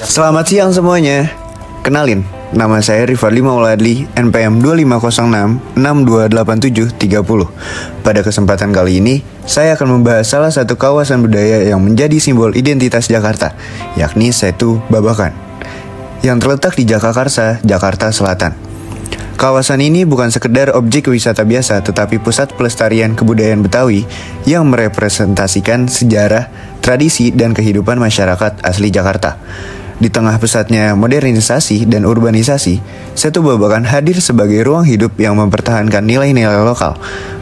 Selamat siang semuanya. Kenalin, nama saya Rifadli Mauladli, NPM 2506-628730. Pada kesempatan kali ini, saya akan membahas salah satu kawasan budaya yang menjadi simbol identitas Jakarta, yakni Setu Babakan, yang terletak di Jagakarsa, Jakarta Selatan. Kawasan ini bukan sekedar objek wisata biasa, tetapi pusat pelestarian kebudayaan Betawi yang merepresentasikan sejarah, tradisi, dan kehidupan masyarakat asli Jakarta. Di tengah pesatnya modernisasi dan urbanisasi, Setu Babakan hadir sebagai ruang hidup yang mempertahankan nilai-nilai lokal,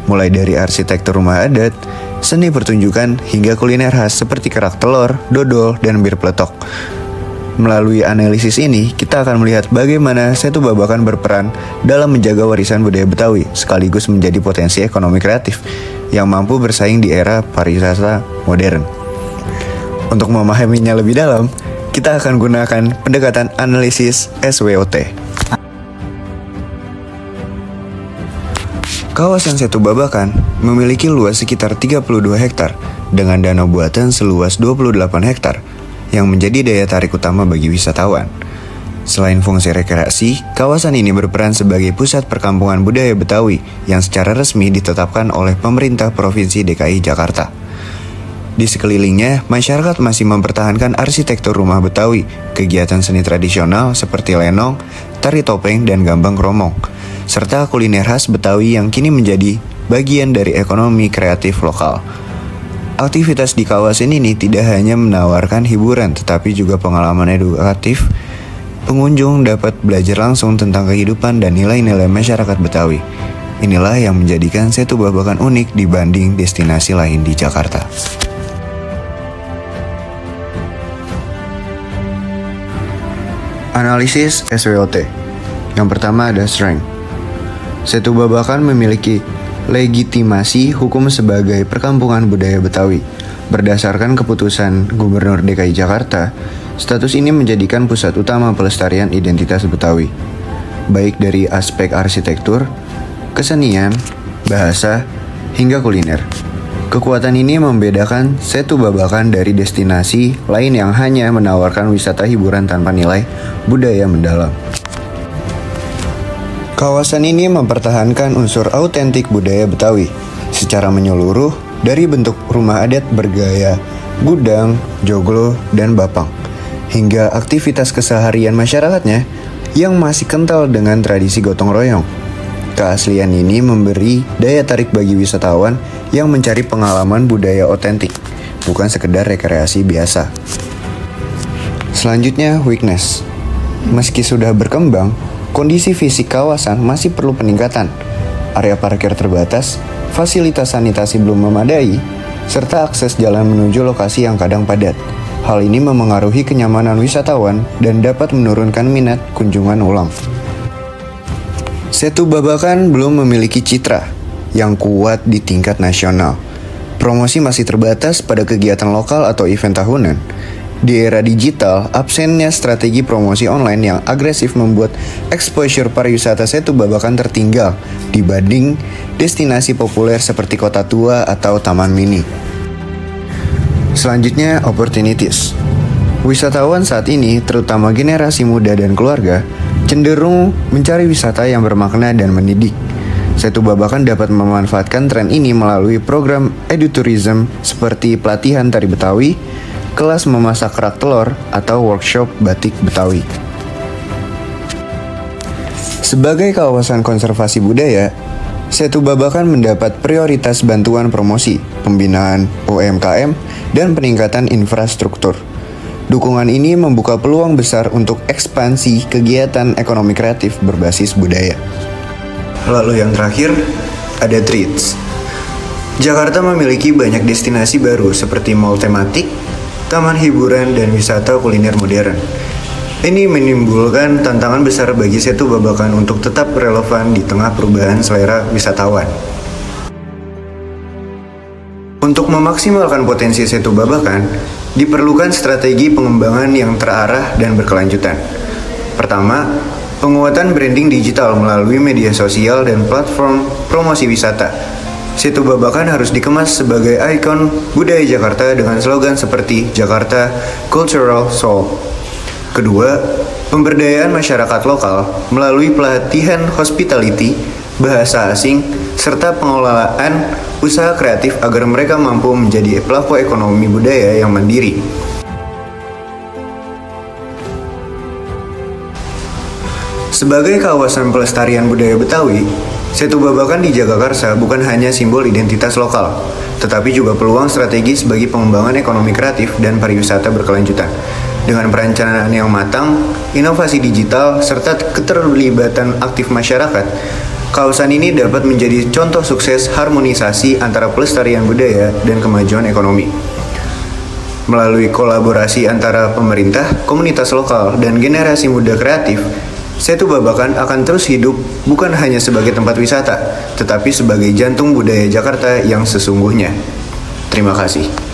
mulai dari arsitektur rumah adat, seni pertunjukan, hingga kuliner khas seperti kerak telur, dodol, dan bir peletok. Melalui analisis ini, kita akan melihat bagaimana Setu Babakan berperan dalam menjaga warisan budaya Betawi, sekaligus menjadi potensi ekonomi kreatif yang mampu bersaing di era pariwisata modern. Untuk memahaminya lebih dalam, kita akan gunakan pendekatan analisis SWOT. Kawasan Setu Babakan memiliki luas sekitar 32 hektar dengan danau buatan seluas 28 hektar yang menjadi daya tarik utama bagi wisatawan. Selain fungsi rekreasi, kawasan ini berperan sebagai pusat perkampungan budaya Betawi yang secara resmi ditetapkan oleh pemerintah Provinsi DKI Jakarta. Di sekelilingnya, masyarakat masih mempertahankan arsitektur rumah Betawi, kegiatan seni tradisional seperti lenong, tari topeng, dan gambang kromong, serta kuliner khas Betawi yang kini menjadi bagian dari ekonomi kreatif lokal. Aktivitas di kawasan ini tidak hanya menawarkan hiburan, tetapi juga pengalaman edukatif. Pengunjung dapat belajar langsung tentang kehidupan dan nilai-nilai masyarakat Betawi. Inilah yang menjadikan Setu Babakan unik dibanding destinasi lain di Jakarta. Analisis SWOT. Yang pertama ada strength. Setu Babakan memiliki legitimasi hukum sebagai perkampungan budaya Betawi. Berdasarkan keputusan Gubernur DKI Jakarta, status ini menjadikan pusat utama pelestarian identitas Betawi, baik dari aspek arsitektur, kesenian, bahasa, hingga kuliner. Kekuatan ini membedakan Setu Babakan dari destinasi lain yang hanya menawarkan wisata hiburan tanpa nilai budaya mendalam. Kawasan ini mempertahankan unsur autentik budaya Betawi secara menyeluruh, dari bentuk rumah adat bergaya gudang, joglo, dan bapang, hingga aktivitas keseharian masyarakatnya yang masih kental dengan tradisi gotong royong. Keaslian ini memberi daya tarik bagi wisatawan yang mencari pengalaman budaya otentik, bukan sekedar rekreasi biasa. Selanjutnya, weakness. Meski sudah berkembang, kondisi fisik kawasan masih perlu peningkatan. Area parkir terbatas, fasilitas sanitasi belum memadai, serta akses jalan menuju lokasi yang kadang padat. Hal ini memengaruhi kenyamanan wisatawan dan dapat menurunkan minat kunjungan ulang. Setu Babakan belum memiliki citra yang kuat di tingkat nasional. Promosi masih terbatas pada kegiatan lokal atau event tahunan. Di era digital, absennya strategi promosi online yang agresif membuat exposure pariwisata Setu Babakan tertinggal dibanding destinasi populer seperti Kota Tua atau Taman Mini. Selanjutnya, opportunities. Wisatawan saat ini, terutama generasi muda dan keluarga, cenderung mencari wisata yang bermakna dan mendidik. Setu Babakan dapat memanfaatkan tren ini melalui program edutourism seperti pelatihan tari Betawi, kelas memasak kerak telur, atau workshop batik Betawi. Sebagai kawasan konservasi budaya, Setu Babakan mendapat prioritas bantuan promosi, pembinaan UMKM, dan peningkatan infrastruktur. Dukungan ini membuka peluang besar untuk ekspansi kegiatan ekonomi kreatif berbasis budaya. Lalu yang terakhir, ada treats. Jakarta memiliki banyak destinasi baru seperti mall tematik, taman hiburan, dan wisata kuliner modern. Ini menimbulkan tantangan besar bagi Setu Babakan untuk tetap relevan di tengah perubahan selera wisatawan. Untuk memaksimalkan potensi Setu Babakan, diperlukan strategi pengembangan yang terarah dan berkelanjutan. Pertama, penguatan branding digital melalui media sosial dan platform promosi wisata. Setu Babakan harus dikemas sebagai ikon budaya Jakarta dengan slogan seperti Jakarta Cultural Soul. Kedua, pemberdayaan masyarakat lokal melalui pelatihan hospitality, bahasa asing, serta pengelolaan usaha kreatif agar mereka mampu menjadi pelaku ekonomi budaya yang mandiri. Sebagai kawasan pelestarian budaya Betawi, Setu Babakan di Jagakarsa bukan hanya simbol identitas lokal, tetapi juga peluang strategis bagi pengembangan ekonomi kreatif dan pariwisata berkelanjutan. Dengan perencanaan yang matang, inovasi digital, serta keterlibatan aktif masyarakat, kawasan ini dapat menjadi contoh sukses harmonisasi antara pelestarian budaya dan kemajuan ekonomi. Melalui kolaborasi antara pemerintah, komunitas lokal, dan generasi muda kreatif, Setu Babakan akan terus hidup bukan hanya sebagai tempat wisata, tetapi sebagai jantung budaya Jakarta yang sesungguhnya. Terima kasih.